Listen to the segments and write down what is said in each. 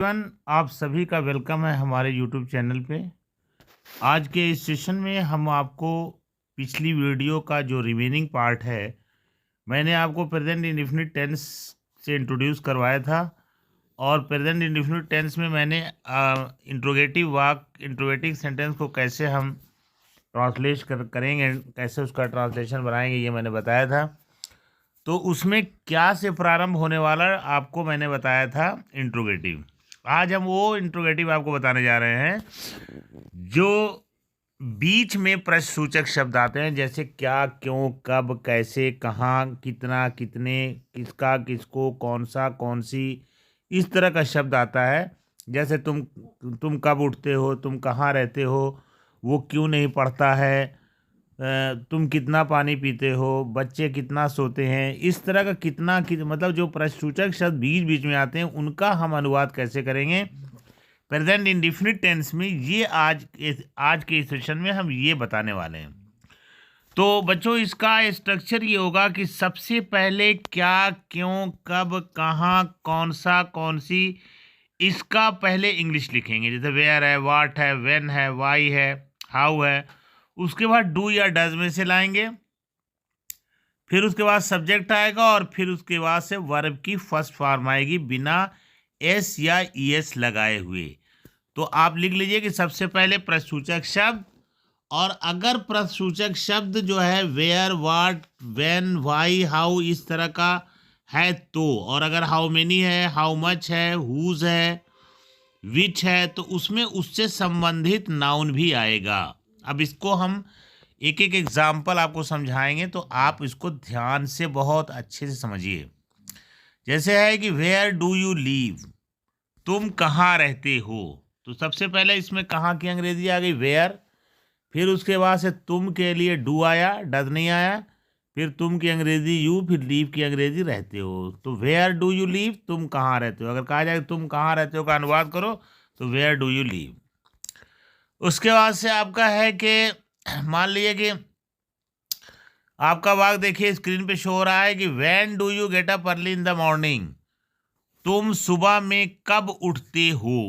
Everyone, आप सभी का वेलकम है हमारे यूट्यूब चैनल पे। आज के इस सेशन में हम आपको पिछली वीडियो का जो रिमेनिंग पार्ट है, मैंने आपको प्रेजेंट इंडेफिनिट टेंस से इंट्रोड्यूस करवाया था। और प्रेजेंट इंडेफिनिट टेंस में मैंने इंट्रोगेटिव सेंटेंस को कैसे हम करेंगे, कैसे उसका ट्रांसलेशन बनाएंगे, ये मैंने बताया था। तो उसमें क्या से प्रारंभ होने वाला आपको मैंने बताया था इंट्रोगेटिव। आज हम वो इंट्रोगेटिव आपको बताने जा रहे हैं जो बीच में प्रश्नसूचक शब्द आते हैं, जैसे क्या, क्यों, कब, कैसे, कहाँ, कितना, कितने, किसका, किसको, कौन सा, कौन सी, इस तरह का शब्द आता है। जैसे तुम कब उठते हो, तुम कहाँ रहते हो, वो क्यों नहीं पढ़ता है, तुम कितना पानी पीते हो, बच्चे कितना सोते हैं। इस तरह का मतलब जो प्रश्नसूचक शब्द बीच बीच में आते हैं, उनका हम अनुवाद कैसे करेंगे प्रेजेंट इंडेफिनिट टेंस में, ये आज के इस सेशन में हम ये बताने वाले हैं। तो बच्चों, इसका स्ट्रक्चर ये होगा कि सबसे पहले क्या, क्यों, कब, कहाँ, कौन सा, कौन सी, इसका पहले इंग्लिश लिखेंगे। जैसे वेयर है, व्हाट है, व्हेन है, वाई है, हाउ है। उसके बाद डू या डज में से लाएंगे। फिर उसके बाद सब्जेक्ट आएगा और फिर उसके बाद से वर्ब की फर्स्ट फॉर्म आएगी बिना एस या ईएस लगाए हुए। तो आप लिख लीजिए कि सबसे पहले प्रश्नसूचक शब्द, और अगर प्रश्नसूचक शब्द जो है where, what, when, why, how, इस तरह का है तो, और अगर हाउ मेनी है, हाउ मच है, हुज है, विच है, तो उसमें उससे संबंधित नाउन भी आएगा। अब इसको हम एक एक एग्जाम्पल आपको समझाएंगे, तो आप इसको ध्यान से बहुत अच्छे से समझिए। जैसे है कि वेयर डू यू लीव, तुम कहाँ रहते हो। तो सबसे पहले इसमें कहाँ की अंग्रेजी आ गई, वेयर। फिर उसके बाद से तुम के लिए डू आया, डज नहीं आया। फिर तुम की अंग्रेजी यू, फिर लीव की अंग्रेजी रहते हो। तो वेयर डू यू लीव, तुम कहाँ रहते हो। अगर कहा जाए तुम कहाँ रहते हो का अनुवाद करो, तो वेयर डू यू लीव। उसके बाद से आपका है कि मान लीजिए कि आपका वाक्य देखिए स्क्रीन पे शो हो रहा है कि when do you get up early in the morning, तुम सुबह में कब उठते हो।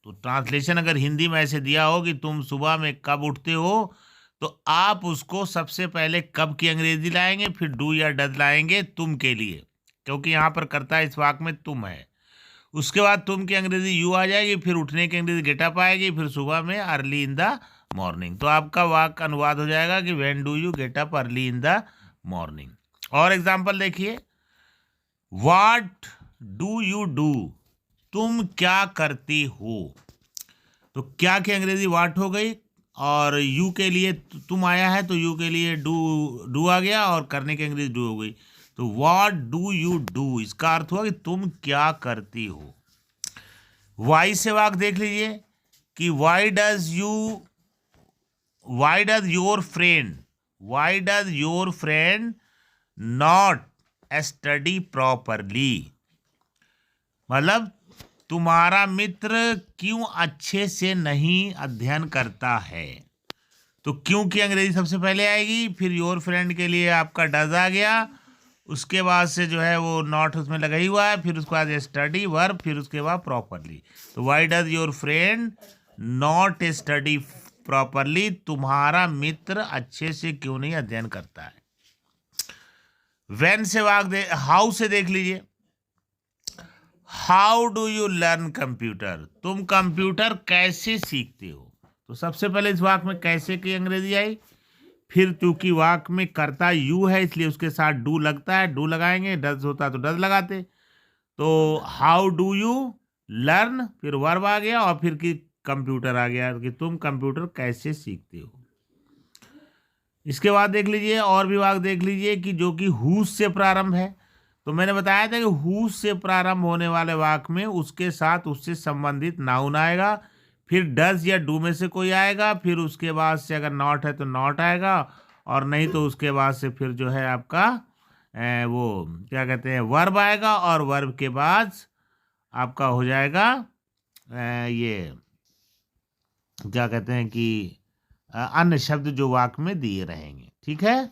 तो ट्रांसलेशन अगर हिंदी में ऐसे दिया हो कि तुम सुबह में कब उठते हो, तो आप उसको सबसे पहले कब की अंग्रेजी लाएंगे, फिर डू या डज लाएंगे तुम के लिए, क्योंकि यहाँ पर करता है इस वाक्य में तुम है। उसके बाद तुम की अंग्रेजी यू आ जाएगी, फिर उठने की अंग्रेजी गेटअप आएगी, फिर सुबह में अर्ली इन द मॉर्निंग। तो आपका वाक्य अनुवाद हो जाएगा कि when do you get up early in the morning. और एग्जांपल देखिए, व्हाट डू यू डू, तुम क्या करते हो। तो क्या की अंग्रेजी व्हाट हो गई, और यू के लिए तुम आया है, तो यू के लिए डू आ गया, और करने की अंग्रेजी डू हो गई। तो व्हाट डू यू डू, इसका अर्थ हुआ कि तुम क्या करती हो। वाई से वाक्य देख लीजिए कि why does your friend not study properly, मतलब तुम्हारा मित्र क्यों अच्छे से नहीं अध्ययन करता है। तो क्यों की अंग्रेजी सबसे पहले आएगी, फिर योर फ्रेंड के लिए आपका डज आ गया, उसके बाद से जो है वो नॉट उसमें लगा ही हुआ है, फिर उसके बाद स्टडी वर्ब, फिर उसके बाद प्रॉपरली। तो why does your friend not study properly, तुम्हारा मित्र अच्छे से क्यों नहीं अध्ययन करता है। व्हेन से हाउ से देख लीजिए, how do you learn computer, तुम कंप्यूटर कैसे सीखते हो। तो सबसे पहले इस वाक्य में कैसे की अंग्रेजी आई, फिर चूंकि वाक्य में कर्ता यू है इसलिए उसके साथ डू लगता है, डू लगाएंगे, डज होता तो डज लगाते। तो हाउ डू यू लर्न, फिर वर्ब आ गया, और फिर कि कंप्यूटर आ गया कि तुम कंप्यूटर कैसे सीखते हो। इसके बाद देख लीजिए और भी वाक्य देख लीजिए कि जो कि हुज से प्रारंभ है। तो मैंने बताया था कि हुज से प्रारंभ होने वाले वाक्य में उसके साथ उससे संबंधित नाउन आएगा, फिर डज या डू में से कोई आएगा, फिर उसके बाद से अगर नॉट है तो नॉट आएगा, और नहीं तो उसके बाद से फिर जो है आपका वो क्या कहते हैं वर्ब आएगा, और वर्ब के बाद आपका हो जाएगा ये क्या कहते हैं कि अन्य शब्द जो वाक्य में दिए रहेंगे। ठीक है,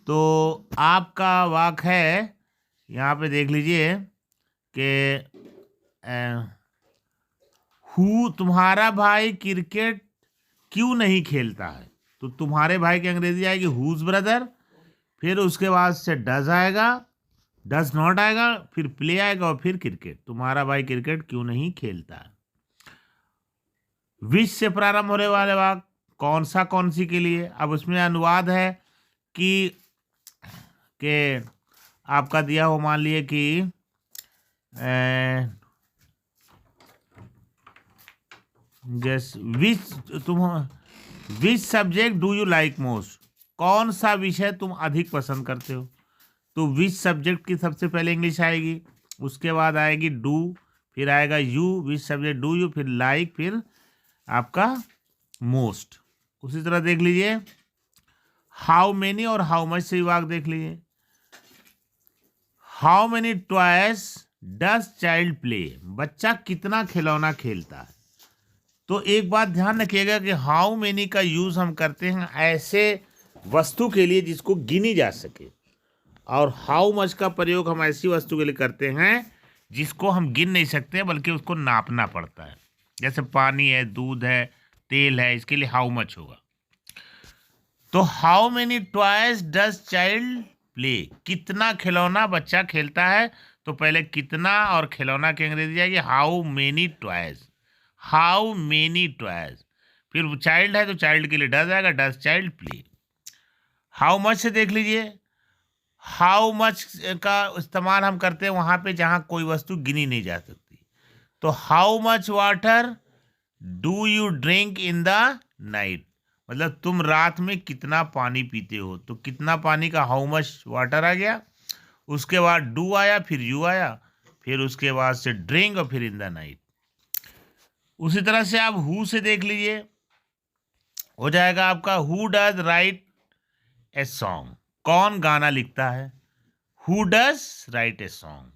तो आपका वाक्य है यहाँ पे देख लीजिए कि तुम्हारा भाई क्रिकेट क्यों नहीं खेलता है, तो तुम्हारे भाई की अंग्रेजी आएगी हुज ब्रदर, फिर उसके बाद से डज आएगा, डज नॉट आएगा, फिर प्ले आएगा और फिर क्रिकेट। तुम्हारा भाई क्रिकेट क्यों नहीं खेलता है। विच से प्रारंभ होने वाले वाक्य कौन सा कौन सी के लिए। अब उसमें अनुवाद है कि आपका दिया हो, मान लिए कि which subject do you like most, कौन सा विषय तुम अधिक पसंद करते हो। तो विच सब्जेक्ट की सबसे पहले इंग्लिश आएगी, उसके बाद आएगी डू, फिर आएगा you, which subject do you, फिर लाइक, फिर आपका मोस्ट। उसी तरह देख लीजिए हाउ मेनी और हाउ मच से वाक्य देख लीजिए। How many toys does child play, बच्चा कितना खिलौना खेलता है। तो एक बात ध्यान रखिएगा कि हाउ मेनी का यूज हम करते हैं ऐसे वस्तु के लिए जिसको गिनी जा सके, और हाउ मच का प्रयोग हम ऐसी वस्तु के लिए करते हैं जिसको हम गिन नहीं सकते बल्कि उसको नापना पड़ता है। जैसे पानी है, दूध है, तेल है, इसके लिए हाउ मच होगा। तो how many toys does child play, कितना खिलौना बच्चा खेलता है। तो पहले कितना और खिलौना की अंग्रेजी आएगी how many toys, how many toys. फिर चाइल्ड है तो चाइल्ड के लिए डज आएगा, does child play. How much से देख लीजिए, हाउ मच का इस्तेमाल हम करते हैं वहां पे जहां कोई वस्तु गिनी नहीं जा सकती। तो how much water do you drink in the night, मतलब तुम रात में कितना पानी पीते हो। तो कितना पानी का हाउ मच वाटर आ गया, उसके बाद डू आया, फिर यू आया, फिर उसके बाद से ड्रिंक और फिर इन द नाइट। उसी तरह से आप हु से देख लीजिए, हो जाएगा आपका who does right a song, कौन गाना लिखता है। Who does right a song,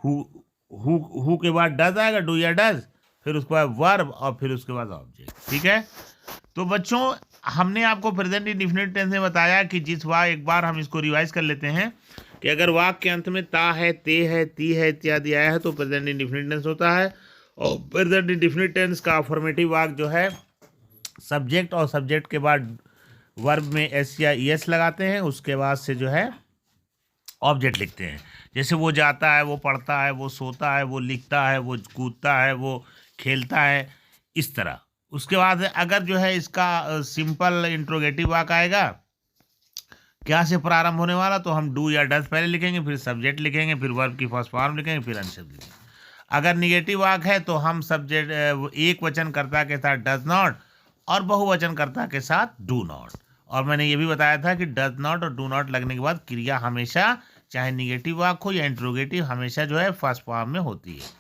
who के बाद डज आएगा, डू या डज, फिर उसके बाद वर्ब और फिर उसके बाद ऑब्जेक्ट। ठीक है, तो बच्चों हमने आपको प्रेजेंट इंडेफिनिट टेंस में बताया कि जिस वाक्य, एक बार हम इसको रिवाइज कर लेते हैं कि अगर वाक्य के अंत में ता है, ते है, ती है इत्यादि आया है तो प्रेजेंट इंडेफिनिट टेंस होता है। और प्रेजेंट इंडेफिनिट टेंस का अफर्मेटिव वाक्य जो है सब्जेक्ट और सब्जेक्ट के बाद वर्ब में एस या एस लगाते हैं, उसके बाद से जो है ऑब्जेक्ट लिखते हैं। जैसे वो जाता है, वो पढ़ता है, वो सोता है, वो लिखता है, वो कूदता है, वो खेलता है, इस तरह। उसके बाद अगर जो है इसका सिंपल इंट्रोगेटिव वाक्य आएगा क्या से प्रारंभ होने वाला, तो हम डू या डज पहले लिखेंगे, फिर सब्जेक्ट लिखेंगे, फिर वर्ब की फर्स्ट फॉर्म लिखेंगे, फिर अनुशब्द लिखेंगे। अगर निगेटिव वाक्य है तो हम सब्जेक्ट एक वचनकर्ता के साथ डज नॉट और बहुवचनकर्ता के साथ डू नॉट। और मैंने ये भी बताया था कि डज नॉट और डू नॉट लगने के बाद क्रिया हमेशा, चाहे निगेटिव वाक्य हो या इंट्रोगेटिव, हमेशा जो है फर्स्ट फॉर्म में होती है।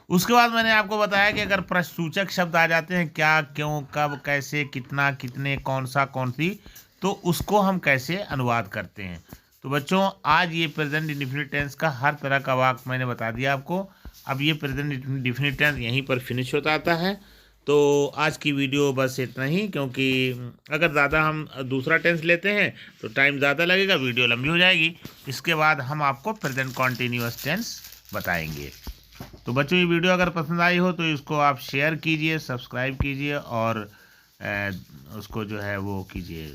उसके बाद मैंने आपको बताया कि अगर प्रश्नसूचक शब्द आ जाते हैं, क्या, क्यों, कब, कैसे, कितना, कितने, कौन सा, कौन सी, तो उसको हम कैसे अनुवाद करते हैं। तो बच्चों आज ये प्रेजेंट इंडेफिनिट टेंस का हर तरह का वाक्य मैंने बता दिया आपको। अब ये प्रेजेंट इंडेफिनिट टेंस यहीं पर फिनिश होता आता है। तो आज की वीडियो बस इतना ही, क्योंकि अगर ज़्यादा हम दूसरा टेंस लेते हैं तो टाइम ज़्यादा लगेगा, वीडियो लंबी हो जाएगी। इसके बाद हम आपको प्रेजेंट कॉन्टिन्यूअस टेंस बताएंगे। तो बच्चों ये वीडियो अगर पसंद आई हो तो इसको आप शेयर कीजिए, सब्सक्राइब कीजिए और उसको जो है वो कीजिए,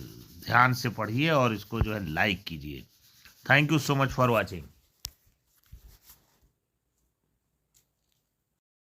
ध्यान से पढ़िए और इसको जो है लाइक कीजिए। Thank you so much for watching.